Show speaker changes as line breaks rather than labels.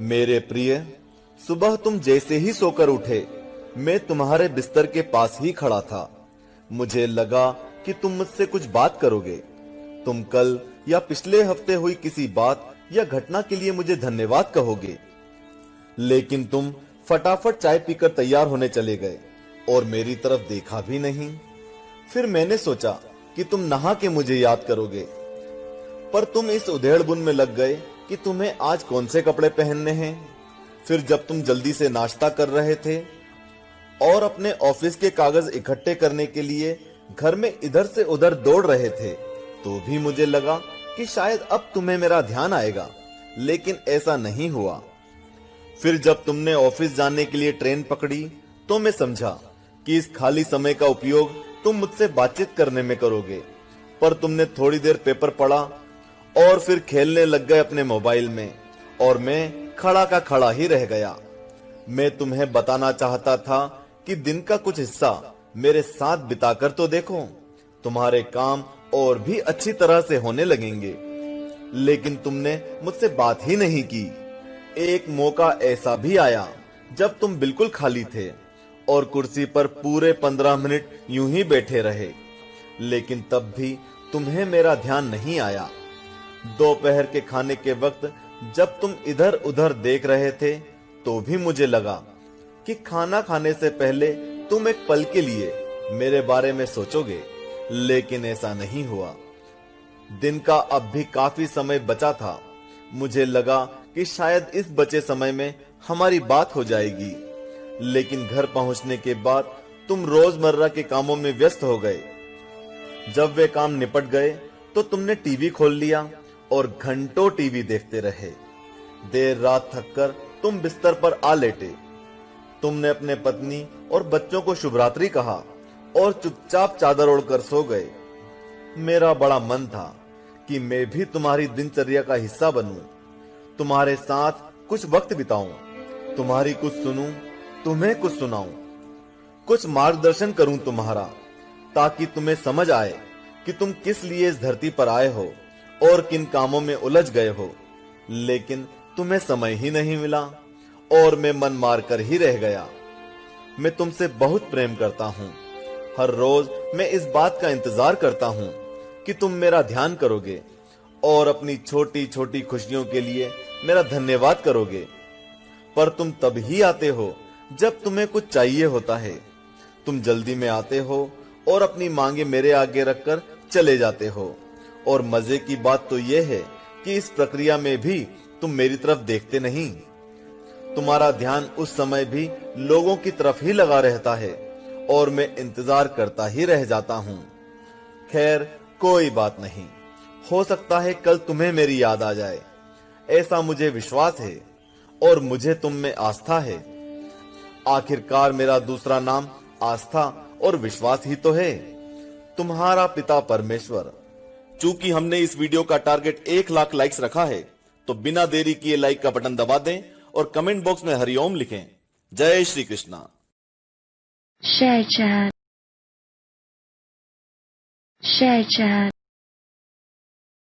मेरे प्रिय, सुबह तुम जैसे ही सोकर उठे, मैं तुम्हारे बिस्तर के पास ही खड़ा था। मुझे लगा कि तुम मुझसे कुछ बात करोगे। तुम कल या पिछले हफ्ते हुई किसी बात या घटना के लिए मुझे धन्यवाद कहोगे, लेकिन तुम फटाफट चाय पीकर तैयार होने चले गए और मेरी तरफ देखा भी नहीं। फिर मैंने सोचा कि तुम नहा के मुझे याद करोगे, पर तुम इस उधेड़-बुन में लग गए कि तुम्हें आज कौन से कपड़े पहनने हैं। फिर जब तुम जल्दी से नाश्ता कर रहे थे और अपने ऑफिस के कागज इकट्ठे करने के लिए घर में इधर से उधर दौड़ रहे थे, तो भी मुझे लगा कि शायद अब तुम्हें मेरा ध्यान आएगा, लेकिन ऐसा नहीं हुआ। फिर जब तुमने ऑफिस जाने के लिए ट्रेन पकड़ी, तो मैं समझा कि इस खाली समय का उपयोग तुम मुझसे बातचीत करने में करोगे, पर तुमने थोड़ी देर पेपर पढ़ा और फिर खेलने लग गए अपने मोबाइल में, और मैं खड़ा का खड़ा ही रह गया। मैं तुम्हें बताना चाहता था कि दिन का कुछ हिस्सा मेरे साथ बिताकर तो देखो, तुम्हारे काम और भी अच्छी तरह से होने लगेंगे। लेकिन तुमने मुझसे बात ही नहीं की। एक मौका ऐसा भी आया जब तुम बिल्कुल खाली थे और कुर्सी पर पूरे 15 मिनट यूं ही बैठे रहे, लेकिन तब भी तुम्हें मेरा ध्यान नहीं आया। दोपहर के खाने के वक्त जब तुम इधर उधर देख रहे थे, तो भी मुझे लगा कि खाना खाने से पहले तुम एक पल के लिए मेरे बारे में सोचोगे, लेकिन ऐसा नहीं हुआ। दिन का अब भी काफी समय बचा था। मुझे लगा कि शायद इस बचे समय में हमारी बात हो जाएगी, लेकिन घर पहुंचने के बाद तुम रोजमर्रा के कामों में व्यस्त हो गए। जब वे काम निपट गए तो तुमने टीवी खोल लिया और घंटों टीवी देखते रहे। देर रात थककर तुम बिस्तर पर आ लेटे। तुमने अपने पत्नी और बच्चों को शुभ रात्रि कहा और चुपचाप चादर ओढ़कर सो गए। मेरा बड़ा मन था कि मैं भी तुम्हारी दिनचर्या का हिस्सा बनूं, तुम्हारे साथ कुछ वक्त बिताऊं, तुम्हारी कुछ सुनूं, तुम्हें कुछ सुनाऊं, कुछ मार्गदर्शन करूं तुम्हारा, ताकि तुम्हें समझ आए कि तुम किस लिए इस धरती पर आए हो और किन कामों में उलझ गए हो। लेकिन तुम्हें समय ही नहीं मिला और मैं मन मार कर ही रह गया। मैं तुमसे बहुत प्रेम करता हूं। हर रोज मैं इस बात का इंतजार करता हूं कि तुम मेरा ध्यान करोगे और अपनी छोटी छोटी खुशियों के लिए मेरा धन्यवाद करोगे। पर तुम तब ही आते हो जब तुम्हें कुछ चाहिए होता है। तुम जल्दी में आते हो और अपनी मांगे मेरे आगे रखकर चले जाते हो। और मजे की बात तो यह है कि इस प्रक्रिया में भी तुम मेरी तरफ देखते नहीं। तुम्हारा ध्यान उस समय भी लोगों की तरफ ही लगा रहता है और मैं इंतजार करता ही रह जाता हूं। खैर, कोई बात नहीं, हो सकता है कल तुम्हें मेरी याद आ जाए, ऐसा मुझे विश्वास है और मुझे तुम में आस्था है। आखिरकार मेरा दूसरा नाम आस्था और विश्वास ही तो है। तुम्हारा पिता परमेश्वर। चूंकि हमने इस वीडियो का टारगेट 1 लाख लाइक्स रखा है, तो बिना देरी किए लाइक का बटन दबा दें और कमेंट बॉक्स में हरिओम लिखें। जय श्री कृष्णा।
Share chat.